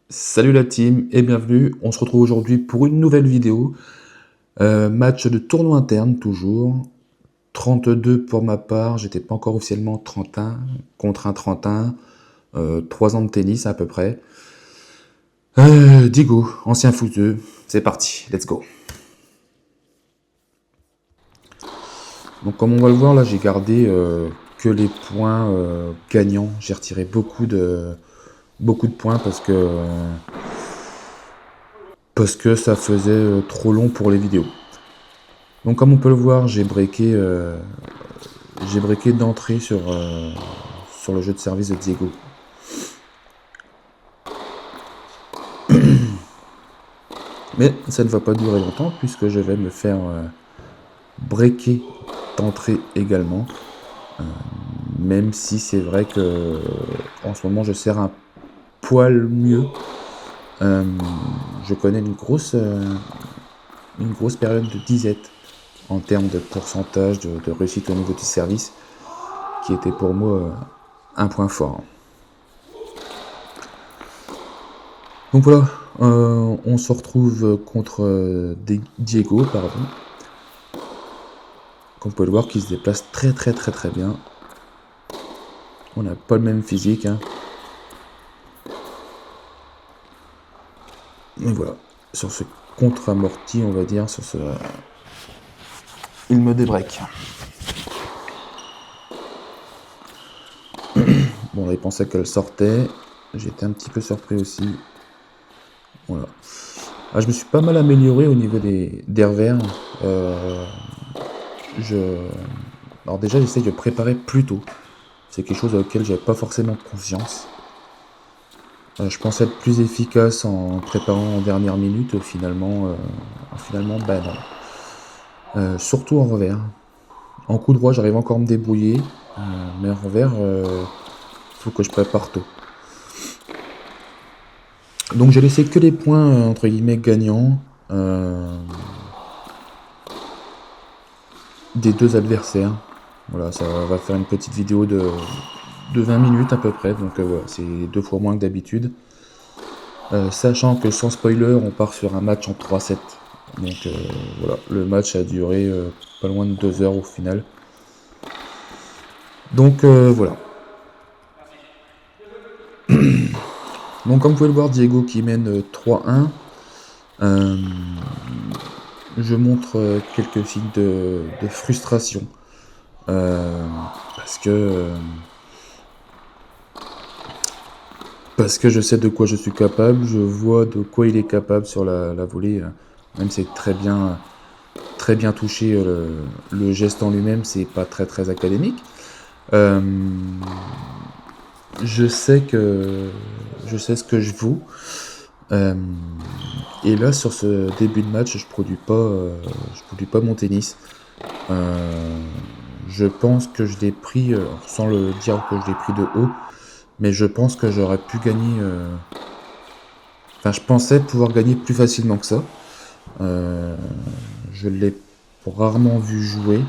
Salut la team et bienvenue, on se retrouve aujourd'hui pour une nouvelle vidéo. Match de tournoi interne toujours, 32 pour ma part, j'étais pas encore officiellement 31, contre un 31, 3 ans de tennis à peu près. Diego, ancien footeux, c'est parti, let's go. Donc comme on va le voir là, j'ai gardé que les points gagnants, j'ai retiré beaucoup de points parce que ça faisait trop long pour les vidéos. Donc comme on peut le voir, j'ai breaké d'entrée sur le jeu de service de Diego. Mais ça ne va pas durer longtemps puisque je vais me faire breaker d'entrée également. Même si c'est vrai que en ce moment je sers un poil mieux. Je connais une grosse période de disette en termes de pourcentage de réussite au niveau du service qui était pour moi un point fort. Donc voilà, on se retrouve contre Diego, pardon. Comme vous pouvez le voir, qui se déplace très bien. On n'a pas le même physique. Hein. Mais voilà, sur ce contre-amorti, on va dire, sur ce... il me débreak. Bon, là, il pensait qu'elle sortait. J'étais un petit peu surpris aussi. Voilà. Ah, je me suis pas mal amélioré au niveau des revers. Alors déjà, j'essaie de préparer plus tôt. C'est quelque chose auquel j'avais pas forcément confiance. Je pensais être plus efficace en préparant en dernière minute. Finalement, bah non. Surtout en revers. En coup droit, j'arrive encore à me débrouiller. Mais en revers, faut que je prépare tôt. Donc j'ai laissé que les points entre guillemets gagnants des deux adversaires. Voilà, ça va faire une petite vidéo de 20 minutes à peu près, donc voilà, c'est 2 fois moins que d'habitude. Sachant que sans spoiler, on part sur un match en 3-7. Donc voilà, le match a duré pas loin de 2 heures au final. Donc voilà. Donc comme vous pouvez le voir, Diego qui mène 3-1. Je montre quelques signes de frustration. Parce que je sais de quoi je suis capable, je vois de quoi il est capable sur la volée. Même si c'est très bien touché, le geste en lui-même, c'est pas très académique. Je sais ce que je vaux. Et là, sur ce début de match, je produis pas mon tennis. Je pense que je l'ai pris, sans le dire que je l'ai pris de haut, mais je pense que j'aurais pu gagner. Enfin, je pensais pouvoir gagner plus facilement que ça. Je l'ai rarement vu jouer.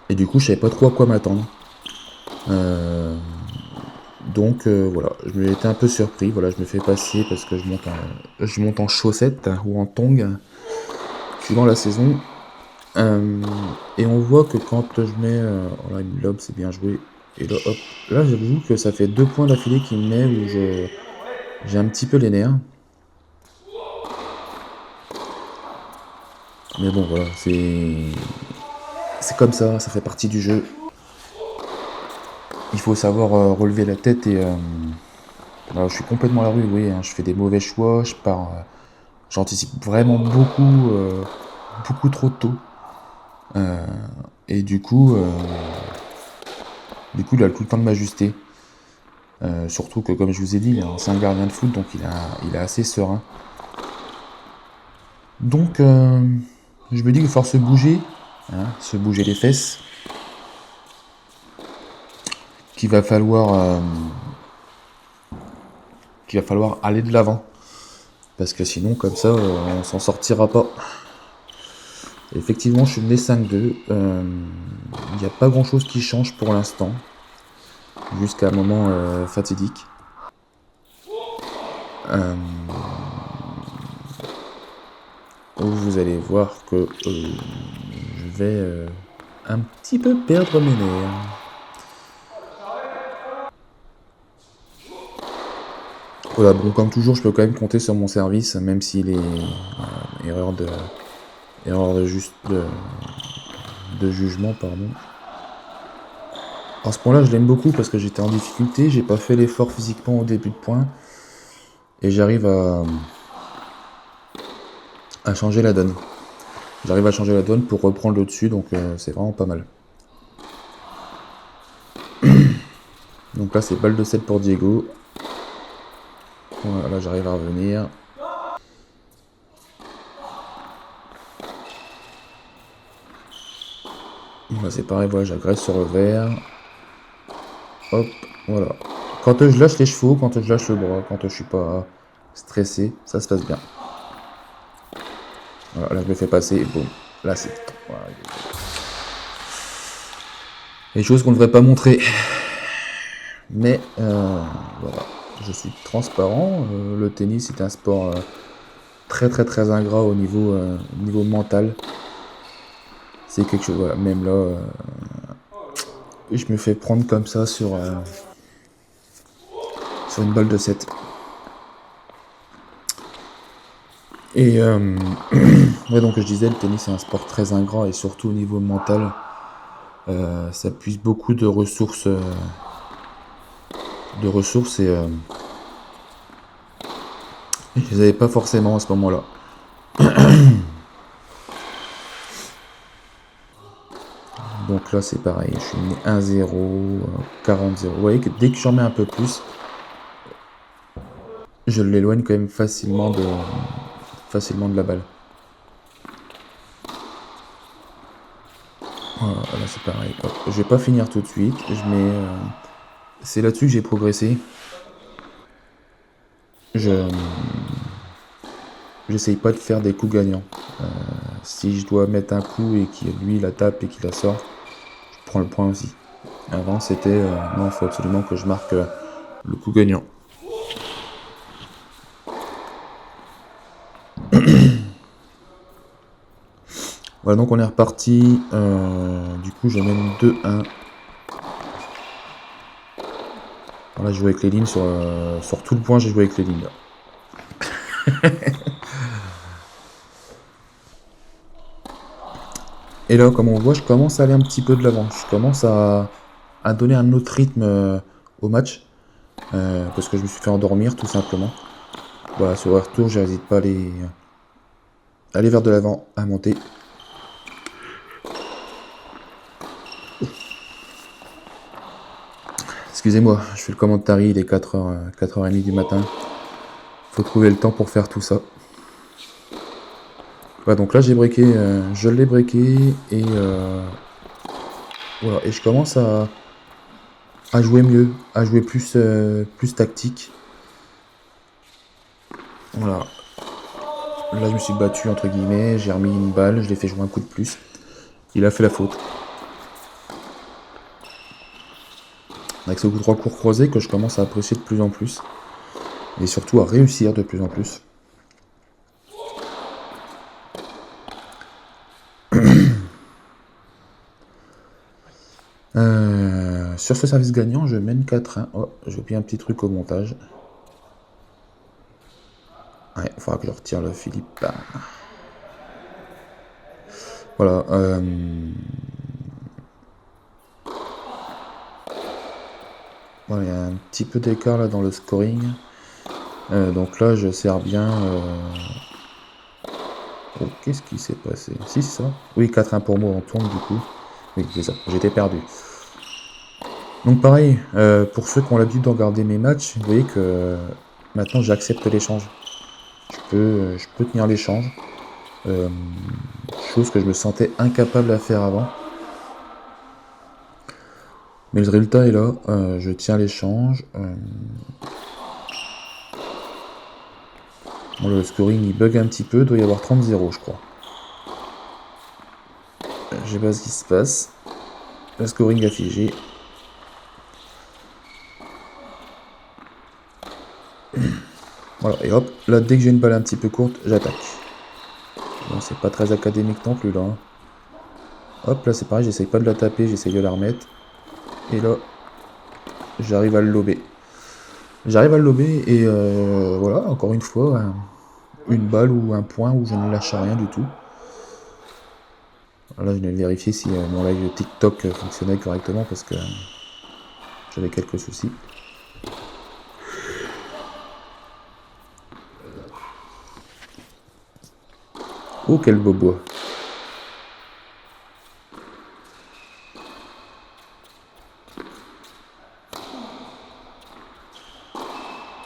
Et du coup, je savais pas trop à quoi m'attendre. Donc voilà, je m'étais un peu surpris. Voilà, je me fais passer parce que je monte en chaussettes ou en tongs suivant la saison. Et on voit que quand je mets... oh là, il me lobe, c'est bien joué. Et là, hop. Là, j'avoue que ça fait 2 points d'affilée qu'il me met où j'ai un petit peu les nerfs. Mais bon, voilà, c'est comme ça fait partie du jeu. Il faut savoir relever la tête et... je suis complètement à la rue, oui, hein, je fais des mauvais choix, j'anticipe vraiment beaucoup trop tôt. Et du coup, il a tout le temps de m'ajuster. Surtout que, comme je vous ai dit, c'est un gardien de foot, donc il est assez serein. Donc, je me dis qu'il va falloir se bouger, hein, se bouger les fesses. Qu'il va falloir aller de l'avant. Parce que sinon, comme ça, on s'en sortira pas. Effectivement, je suis né 5-2. Il n'y a pas grand chose qui change pour l'instant. Jusqu'à un moment fatidique. où vous allez voir que je vais un petit peu perdre mes nerfs. Voilà, bon, comme toujours, je peux quand même compter sur mon service, même s'il est erreur de jugement, pardon. À ce point-là, je l'aime beaucoup parce que j'étais en difficulté, j'ai pas fait l'effort physiquement au début de point, et j'arrive à changer la donne. J'arrive à changer la donne pour reprendre le dessus, donc c'est vraiment pas mal. Donc là, c'est balle de 7 pour Diego. Voilà, là j'arrive à revenir. Là c'est pareil, voilà, j'agresse sur le verre. Hop, voilà. Quand je lâche les chevaux, quand je lâche le bras, quand je suis pas stressé, ça se passe bien. Voilà, là je me fais passer et boum. Là c'est... Voilà. Les choses qu'on ne devrait pas montrer. Mais voilà, je suis transparent. Le tennis est un sport très très très ingrat au niveau mental. C'est quelque chose, voilà, même là, je me fais prendre comme ça sur une balle de 7. Et ouais, donc je disais, le tennis est un sport très ingrat et surtout au niveau mental, ça puise beaucoup de ressources et je les avais pas forcément à ce moment-là. Donc là c'est pareil, je suis mis 1-0, 40-0. Vous voyez que dès que j'en mets un peu plus, je l'éloigne quand même facilement de la balle. Voilà, là c'est pareil. Hop. Je vais pas finir tout de suite. C'est là-dessus que j'ai progressé. J'essaye pas de faire des coups gagnants. Si je dois mettre un coup et qu'il lui la tape et qu'il la sort, je prends le point aussi. Avant c'était non, il faut absolument que je marque le coup gagnant. Voilà, donc on est reparti. Du coup je mène 2-1. Là je joue avec les lignes sur tout le point, j'ai joué avec les lignes là. Et là, comme on voit, je commence à aller un petit peu de l'avant. Je commence à donner un autre rythme au match. Parce que je me suis fait endormir, tout simplement. Voilà, sur le retour, j'hésite pas à aller vers de l'avant, à monter. Excusez-moi, je fais le commentary, il est 4h, 4h30 du matin. Faut trouver le temps pour faire tout ça. Voilà, donc là j'ai breaké, je l'ai breaké et voilà, et je commence à jouer mieux, à jouer plus tactique. Voilà. Là je me suis battu entre guillemets, j'ai remis une balle, je l'ai fait jouer un coup de plus. Il a fait la faute. Avec ce coup droit court croisé que je commence à apprécier de plus en plus. Et surtout à réussir de plus en plus. Sur ce service gagnant, je mène 4-1. Oh, j'ai oublié un petit truc au montage. Ouais, il faudra que je retire le Philippe. Voilà. Voilà, il y a un petit peu d'écart là dans le scoring. Donc là, je sers bien. Oh, qu'est-ce qui s'est passé? Si, c'est ça. Oui, 4-1 pour moi, on tourne du coup. Oui, c'est ça, j'étais perdu. Donc pareil, pour ceux qui ont l'habitude de regarder mes matchs, vous voyez que maintenant j'accepte l'échange. Je peux tenir l'échange. Chose que je me sentais incapable à faire avant. Mais le résultat est là, je tiens l'échange. Bon, le scoring il bug un petit peu, doit y avoir 30-0 je crois. Je sais pas ce qui se passe. Le scoring a figé. Voilà, et hop, là, dès que j'ai une balle un petit peu courte, j'attaque. Bon, c'est pas très académique non plus, là. Hein. Hop, là, c'est pareil, j'essaye pas de la taper, j'essaye de la remettre. Et là, j'arrive à le lober. J'arrive à le lober, et voilà, encore une fois, une balle ou un point où je ne lâche rien du tout. Là, je vais vérifier si mon live TikTok fonctionnait correctement, parce que j'avais quelques soucis. Oh, quel beau bois.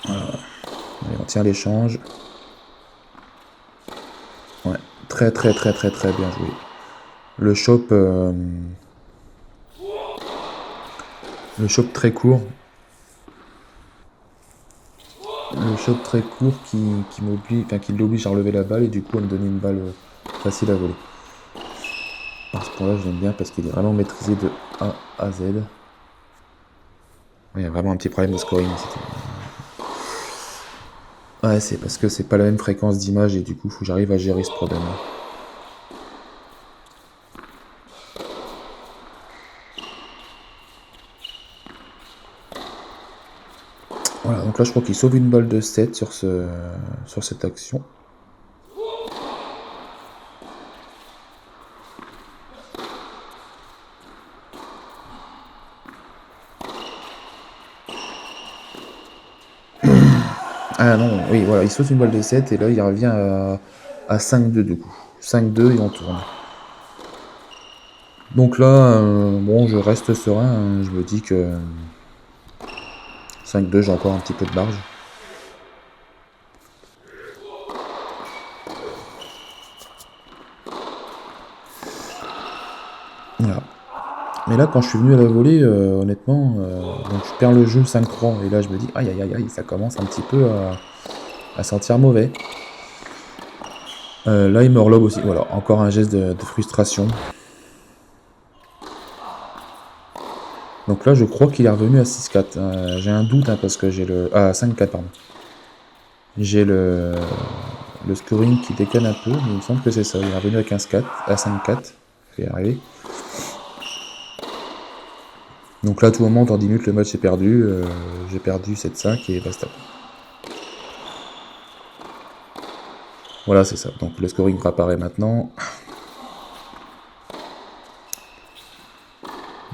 Allez, on tient l'échange. Ouais, très très très très très bien joué. Le shop très court. Le shop très court qui m'oblige, enfin qui l'oblige à relever la balle et du coup à me donner une balle facile à voler. À ce point-là, je l'aime bien parce qu'il est vraiment maîtrisé de A à Z. Il y a vraiment un petit problème de scoring. Ouais, c'est parce que c'est pas la même fréquence d'image et du coup, faut que j'arrive à gérer ce problème. Voilà, donc là, je crois qu'il sauve une balle de 7 sur cette action. Ah non, oui, voilà, il saute une balle de 7 et là il revient à 5-2 du coup. 5-2 et on tourne. Donc là, bon, je reste serein, hein, je me dis que 5-2, j'ai encore un petit peu de marge. Voilà. Mais là, quand je suis venu à la volée, honnêtement, donc je perds le jeu 5-3 et là je me dis, aïe aïe aïe aïe, ça commence un petit peu à sentir mauvais. Là, il me relobe aussi. Voilà, encore un geste de frustration. Donc là, je crois qu'il est revenu à 6-4. J'ai un doute hein, parce que j'ai le. Ah, 5-4, pardon. J'ai le scoring qui déconne un peu, mais il me semble que c'est ça. Il est revenu à 15-4, à 5-4. Je vais y arriver. Donc là, à tout moment, dans 10 minutes, le match est perdu. J'ai perdu 7-5 et basta. Voilà, c'est ça. Donc le scoring réapparaît maintenant.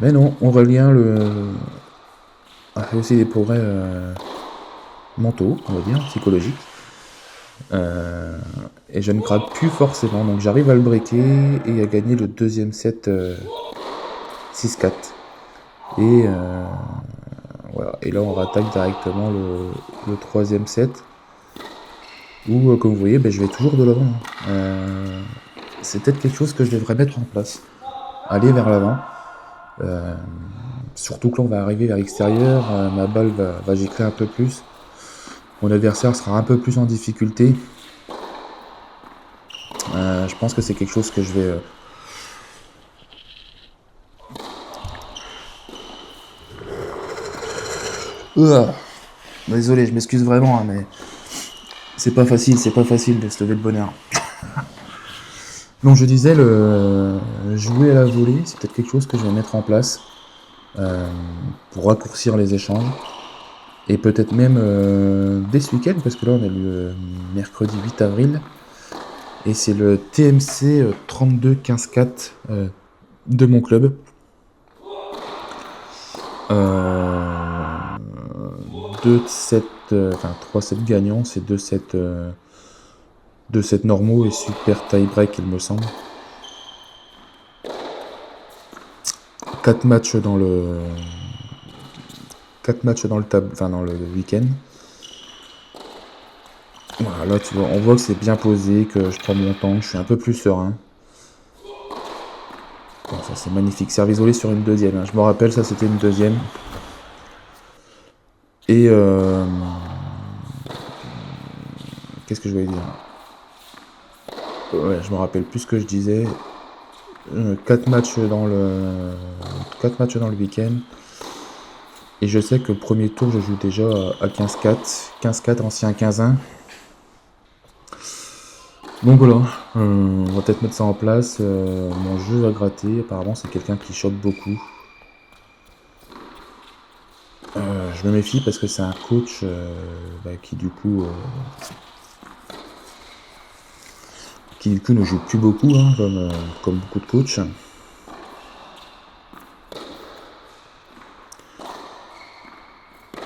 Mais non, on revient a fait aussi des progrès mentaux, on va dire, psychologiques. Et je ne craque plus forcément, donc j'arrive à le breaker et à gagner le deuxième set 6-4. Et voilà. Et là on rattaque directement le troisième set. Où comme vous voyez, ben, je vais toujours de l'avant. C'est peut-être quelque chose que je devrais mettre en place. Aller vers l'avant. Surtout que là on va arriver vers l'extérieur, ma balle va gicler un peu plus. Mon adversaire sera un peu plus en difficulté. Je pense que c'est quelque chose que je vais... Désolé, je m'excuse vraiment, hein, mais c'est pas facile de se lever de bonne heure. Donc je disais, jouer à la volée, c'est peut-être quelque chose que je vais mettre en place pour raccourcir les échanges. Et peut-être même dès ce week-end, parce que là on est le mercredi 8 avril. Et c'est le TMC 32-15-4 de mon club. 2 sets, enfin 3 sets gagnants, c'est 2 sets normaux et super tie-break il me semble. 4 matchs dans le dans le week-end. Voilà, là tu vois, on voit que c'est bien posé, que je prends mon temps, que je suis un peu plus serein. Bon, ça c'est magnifique, service volé sur une deuxième, hein. Je me rappelle, ça c'était une deuxième. Et qu'est-ce que je voulais dire? Ouais, je me rappelle plus ce que je disais. 4 matchs dans le week-end. Et je sais que le premier tour, je joue déjà à 15-4. 15-4, ancien 15-1. Donc voilà, on va peut-être mettre ça en place. Mon jeu va gratter. Apparemment, c'est quelqu'un qui chope beaucoup. Je me méfie parce que c'est un coach qui du coup ne joue plus beaucoup, hein, comme beaucoup de coachs.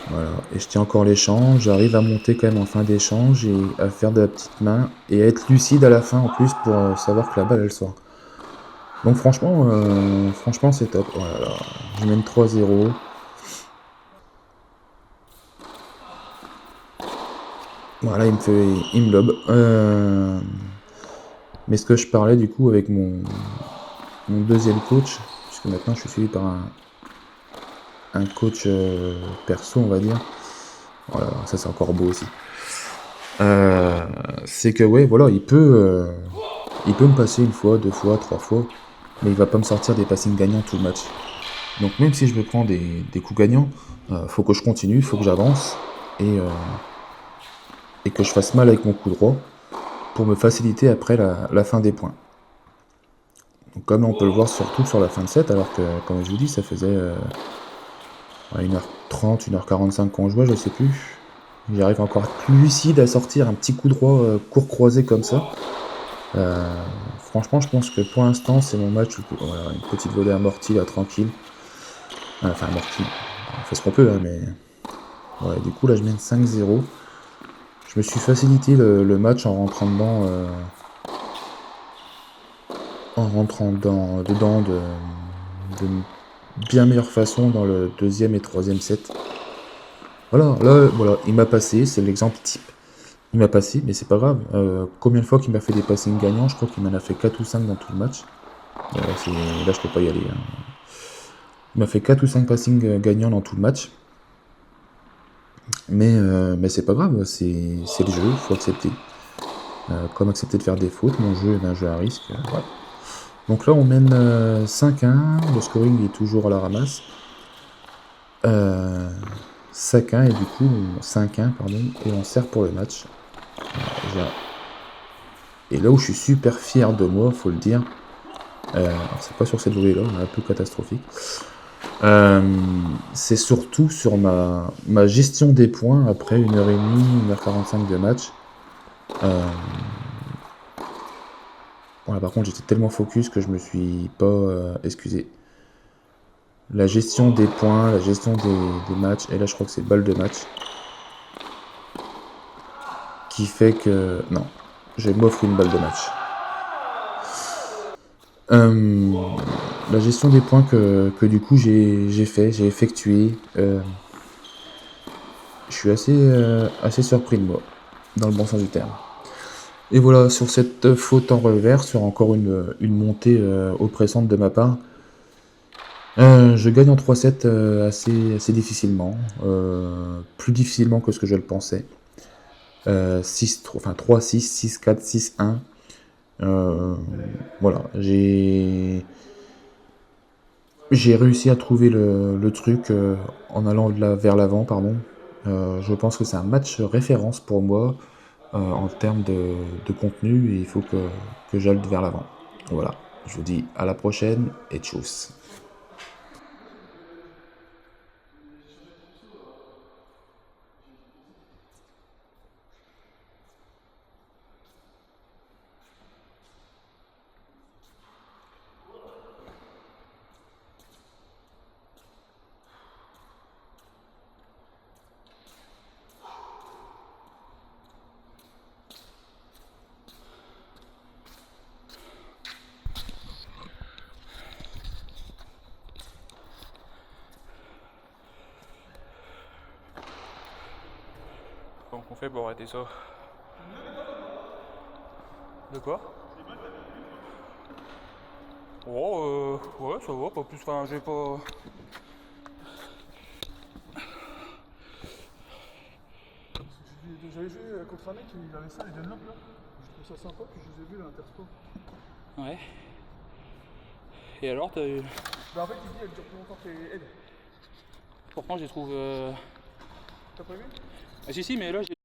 Voilà, et je tiens encore l'échange, j'arrive à monter quand même en fin d'échange et à faire de la petite main et à être lucide à la fin en plus pour savoir que la balle elle sort. Donc franchement c'est top. Voilà, je mène 3-0. Voilà, il me lobe. Mais ce que je parlais du coup avec mon deuxième coach, puisque maintenant je suis suivi par un coach perso on va dire. Voilà, ça c'est encore beau aussi. C'est que ouais voilà, il peut me passer une fois, deux fois, trois fois, mais il va pas me sortir des passings gagnants tout le match. Donc même si je me prends des coups gagnants, faut que je continue, faut que j'avance et que je fasse mal avec mon coup droit pour me faciliter après la fin des points. Donc comme on peut le voir surtout sur la fin de set, alors que comme je vous dis, ça faisait 1h30, 1h45 qu'on jouait, je sais plus. J'arrive encore à être plus lucide à sortir un petit coup droit court croisé comme ça. Franchement, je pense que pour l'instant, c'est mon match. Voilà, une petite volée amortie, là, tranquille. Enfin, amortie. On fait ce qu'on peut, hein, mais. Ouais, du coup, là, je mène 5-0. Je me suis facilité le match en rentrant dedans. Dedans de bien meilleure façon dans le deuxième et troisième set. Voilà, là, voilà, il m'a passé, c'est l'exemple type. Il m'a passé, mais c'est pas grave. Combien de fois qu'il m'a fait des passings gagnants? Je crois qu'il m'en a fait 4 ou 5 dans tout le match. Là, je peux pas y aller, hein. Il m'a fait 4 ou 5 passings gagnants dans tout le match. Mais c'est pas grave, c'est le jeu, il faut accepter. Comme accepter de faire des fautes, mon jeu est un jeu à risque. Voilà. Donc là, on mène 5-1, le scoring est toujours à la ramasse. 5-1 et du coup, 5-1, pardon, et on sert pour le match. Et là où je suis super fier de moi, faut le dire, c'est pas sur cette volée là, un peu catastrophique. C'est surtout sur ma gestion des points après 1h30, 1h45 de match. Voilà, par contre, j'étais tellement focus que je me suis pas excusé. La gestion des points, la gestion des matchs, et là je crois que c'est balle de match, qui fait que... Non, je m'offre une balle de match. La gestion des points que du coup j'ai effectué, je suis assez surpris de moi, dans le bon sens du terme. Et voilà, sur cette faute en revers, sur encore une montée oppressante de ma part, je gagne en 3-7 assez difficilement, plus difficilement que ce que je le pensais. 3-6, 6-4, 6-1. Voilà, j'ai réussi à trouver le truc en allant vers l'avant, pardon. Je pense que c'est un match référence pour moi en termes de contenu et il faut que j'aille vers l'avant. Voilà, je vous dis à la prochaine et tchuss. Donc on fait pour arrêter ça. De quoi? Oh, ouais, ça va, pas plus. Enfin, j'ai pas. J'avais joué contre un mec qui avait ça, les Dunlop là. Je trouve ça sympa, puis je les ai vus là, Intersport. Ouais. Et alors, t'as eu. Bah en fait, il dit elle dure plus longtemps que les aides. Pourtant, je les trouve. T'as pas vu? Ah, si, mais là, j'ai.